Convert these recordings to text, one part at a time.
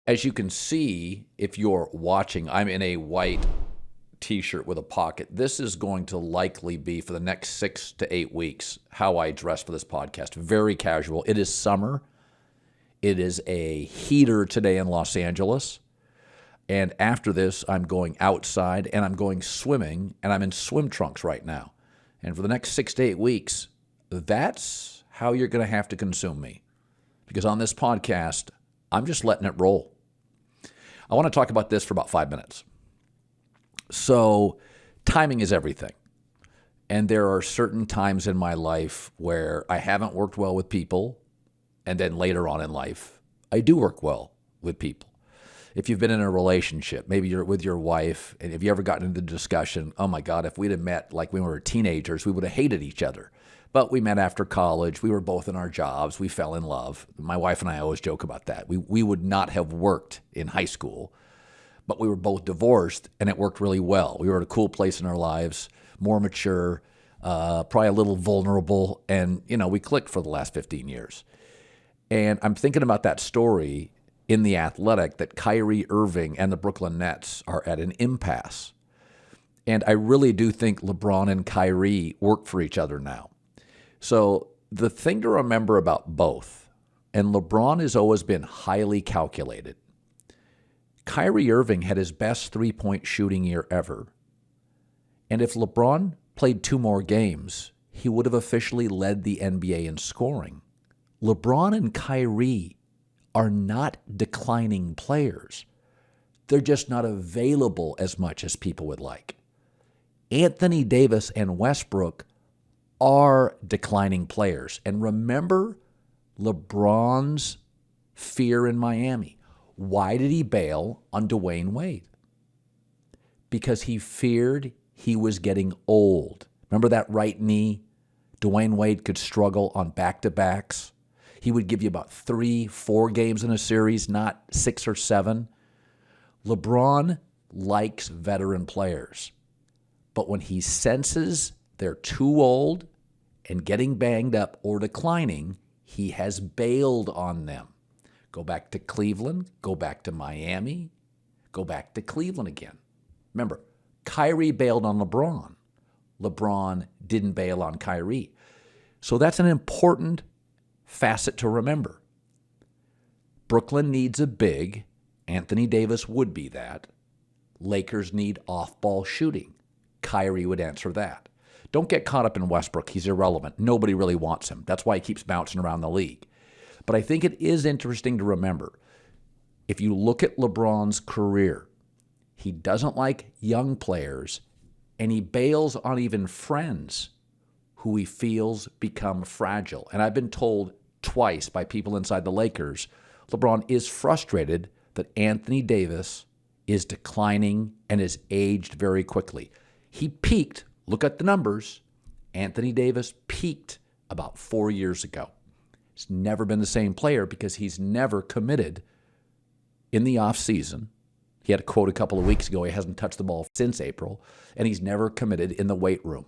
As you can see, if you're watching, I'm in a white t-shirt with a pocket. This is going to likely be for the next 6 to 8 weeks how I dress for this podcast. Very casual. It is summer. It is a heater today in Los Angeles. And after this, I'm going outside and I'm going swimming, and I'm in swim trunks right now. And for the next 6 to 8 weeks, that's how you're going to have to consume me. Because on this podcast, I'm just letting it roll. I want to talk about this for about 5 minutes. So timing is everything. And there are certain times in my life where I haven't worked well with people, and then later on in life, I do work well with people. If you've been in a relationship, maybe you're with your wife, and have you ever gotten into the discussion, oh my God, if we'd have met like when we were teenagers, we would have hated each other. But we met after college. We were both in our jobs. We fell in love. My wife and I always joke about that. We would not have worked in high school, but we were both divorced, and it worked really well. We were at a cool place in our lives, more mature, probably a little vulnerable, and, we clicked for the last 15 years. And I'm thinking about that story in The Athletic that Kyrie Irving and the Brooklyn Nets are at an impasse. And I really do think LeBron and Kyrie work for each other now. So the thing to remember about both, and LeBron has always been highly calculated. Kyrie Irving had his best three-point shooting year ever. And if LeBron played 2 more games, he would have officially led the NBA in scoring. LeBron and Kyrie are not declining players. They're just not available as much as people would like. Anthony Davis and Westbrook are declining players. And remember LeBron's fear in Miami. Why did he bail on Dwayne Wade? Because he feared he was getting old. Remember that right knee? Dwayne Wade could struggle on back-to-backs. He would give you about 3-4 games in a series, not 6 or 7. LeBron likes veteran players. But when he senses they're too old and getting banged up or declining, he has bailed on them. Go back to Cleveland, go back to Miami, go back to Cleveland again. Remember, Kyrie bailed on LeBron. LeBron didn't bail on Kyrie. So that's an important facet to remember. Brooklyn needs a big. Anthony Davis would be that. Lakers need off-ball shooting. Kyrie would answer that. Don't get caught up in Westbrook. He's irrelevant. Nobody really wants him. That's why he keeps bouncing around the league. But I think it is interesting to remember, if you look at LeBron's career, he doesn't like young players, and he bails on even friends who he feels become fragile. And I've been told twice by people inside the Lakers, LeBron is frustrated that Anthony Davis is declining and is aged very quickly. He peaked, look at the numbers, Anthony Davis peaked about 4 years ago. He's never been the same player because he's never committed in the offseason. He had a quote a couple of weeks ago, he hasn't touched the ball since April, and he's never committed in the weight room.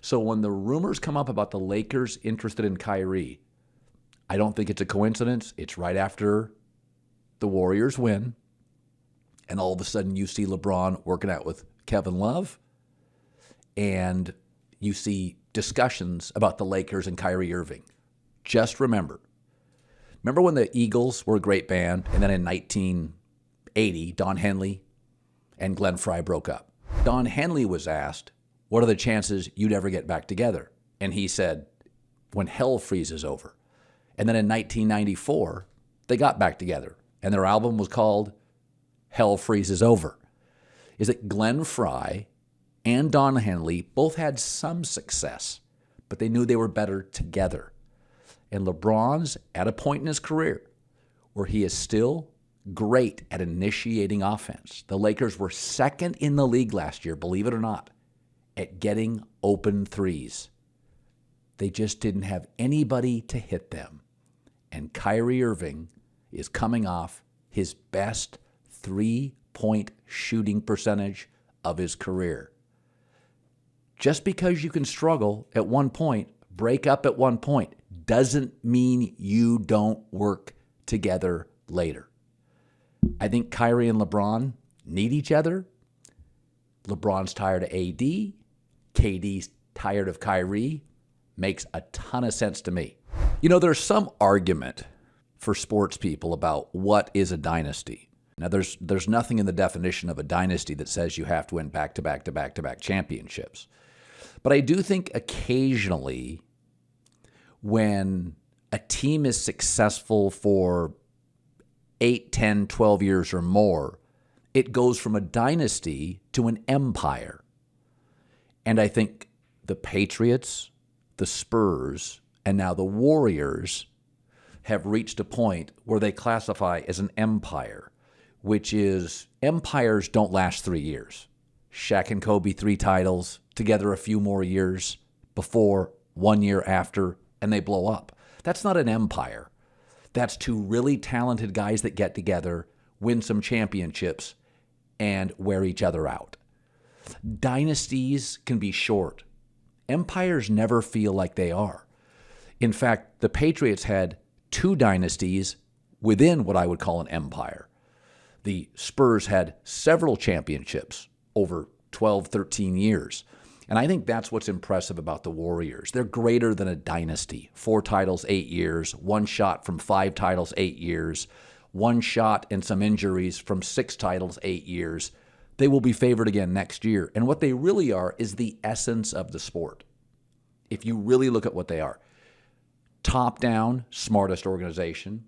So when the rumors come up about the Lakers interested in Kyrie, I don't think it's a coincidence. It's right after the Warriors win, and all of a sudden you see LeBron working out with Kevin Love, and you see discussions about the Lakers and Kyrie Irving. Just remember when the Eagles were a great band, and then in 1980, Don Henley and Glenn Frey broke up. Don Henley was asked, what are the chances you'd ever get back together? And he said, when hell freezes over. And then in 1994, they got back together, and their album was called Hell Freezes Over. Is that Glenn Frey and Don Henley both had some success, but they knew they were better together. And LeBron's at a point in his career where he is still great at initiating offense. The Lakers were second in the league last year, believe it or not, at getting open threes. They just didn't have anybody to hit them. And Kyrie Irving is coming off his best three-point shooting percentage of his career. Just because you can struggle at one point, break up at one point, doesn't mean you don't work together later. I think Kyrie and LeBron need each other. LeBron's tired of AD. KD's tired of Kyrie. Makes a ton of sense to me. You know, there's some argument for sports people about what is a dynasty. Now, there's nothing in the definition of a dynasty that says you have to win back-to-back championships. But I do think occasionally when a team is successful for 8, 10, 12 years or more, it goes from a dynasty to an empire. And I think the Patriots, the Spurs, and now the Warriors have reached a point where they classify as an empire, which is empires don't last 3 years. Shaq and Kobe, 3 titles, together a few more years before, 1 year after, and they blow up. That's not an empire. That's 2 really talented guys that get together, win some championships, and wear each other out. Dynasties can be short. Empires never feel like they are. In fact, the Patriots had 2 dynasties within what I would call an empire. The Spurs had several championships over 12, 13 years. And I think that's what's impressive about the Warriors. They're greater than a dynasty. 4 titles, 8 years. 1 shot from 5 titles, 8 years. 1 shot and some injuries from 6 titles, 8 years. They will be favored again next year. And what they really are is the essence of the sport. If you really look at what they are. Top-down, smartest organization.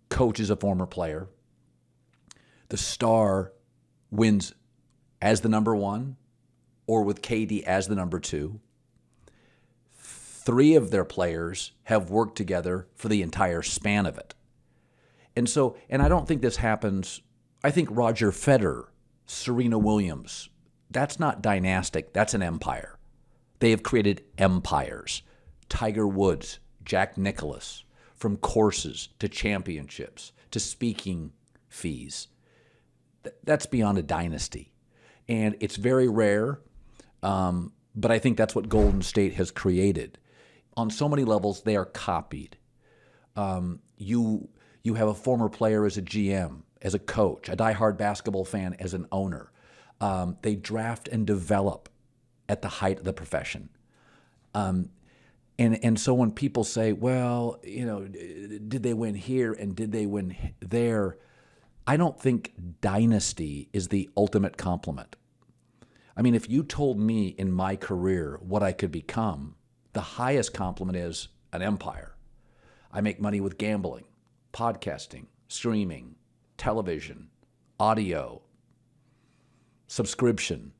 Coach is a former player. The star wins as the number 1 or with KD as the number 2. 3 of their players have worked together for the entire span of it. And I don't think this happens. I think Roger Federer, Serena Williams, that's not dynastic, that's an empire. They have created empires. Tiger Woods, Jack Nicklaus, from courses to championships to speaking fees. That's beyond a dynasty. And it's very rare, but I think that's what Golden State has created. On so many levels, they are copied. You have a former player as a GM, as a coach, a diehard basketball fan as an owner. They draft and develop at the height of the profession. And so when people say, well, you know, did they win here and did they win there? I don't think dynasty is the ultimate compliment. I mean, if you told me in my career what I could become, the highest compliment is an empire. I make money with gambling, podcasting, streaming, television, audio, subscription,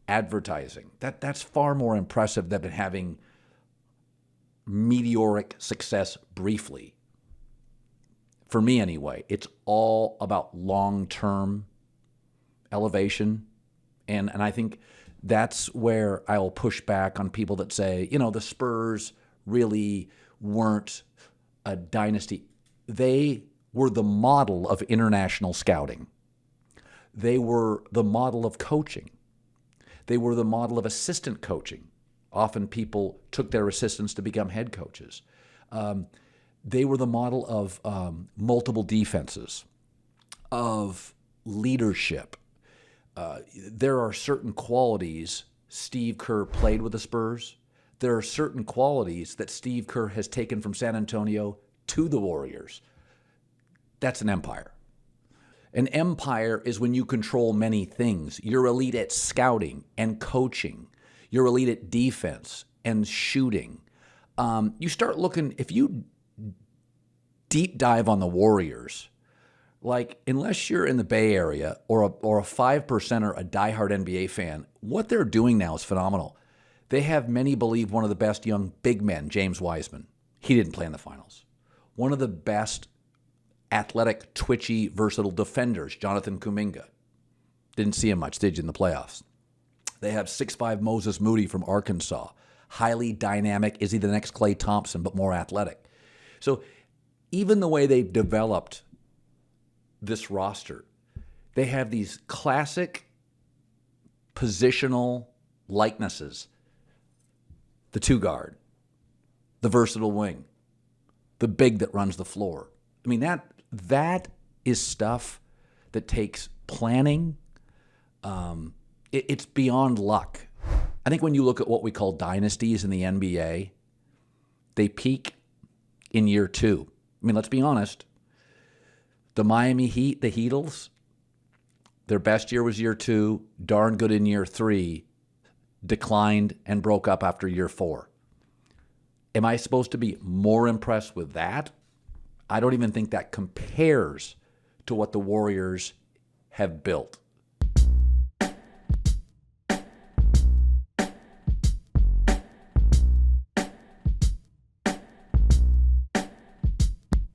advertising. That's far more impressive than having meteoric success briefly. For me anyway, it's all about long-term elevation. And I think that's where I'll push back on people that say, you know, the Spurs really weren't a dynasty. They were the model of international scouting. They were the model of coaching. They were the model of assistant coaching. Often people took their assistants to become head coaches. They were the model of multiple defenses, of leadership. There are certain qualities Steve Kerr played with the Spurs. There are certain qualities that Steve Kerr has taken from San Antonio to the Warriors. That's an empire. An empire is when you control many things. You're elite at scouting and coaching. You're elite at defense and shooting. You start looking, if you deep dive on the Warriors, like unless you're in the Bay Area or a 5%er, a diehard NBA fan, what they're doing now is phenomenal. They have many believe one of the best young big men, James Wiseman. He didn't play in the finals. One of the best athletic, twitchy, versatile defenders, Jonathan Kuminga. Didn't see him much, did you, in the playoffs? They have 6'5" Moses Moody from Arkansas. Highly dynamic. Is he the next Klay Thompson, but more athletic? So even the way they've developed this roster, they have these classic positional likenesses. The 2-guard, the versatile wing, the big that runs the floor. I mean, that is stuff that takes planning. It's beyond luck. I think when you look at what we call dynasties in the NBA, they peak in year 2. I mean, let's be honest. The Miami Heat, the Heatles, their best year was year 2, darn good in year 3, declined and broke up after year 4. Am I supposed to be more impressed with that? I don't even think that compares to what the Warriors have built.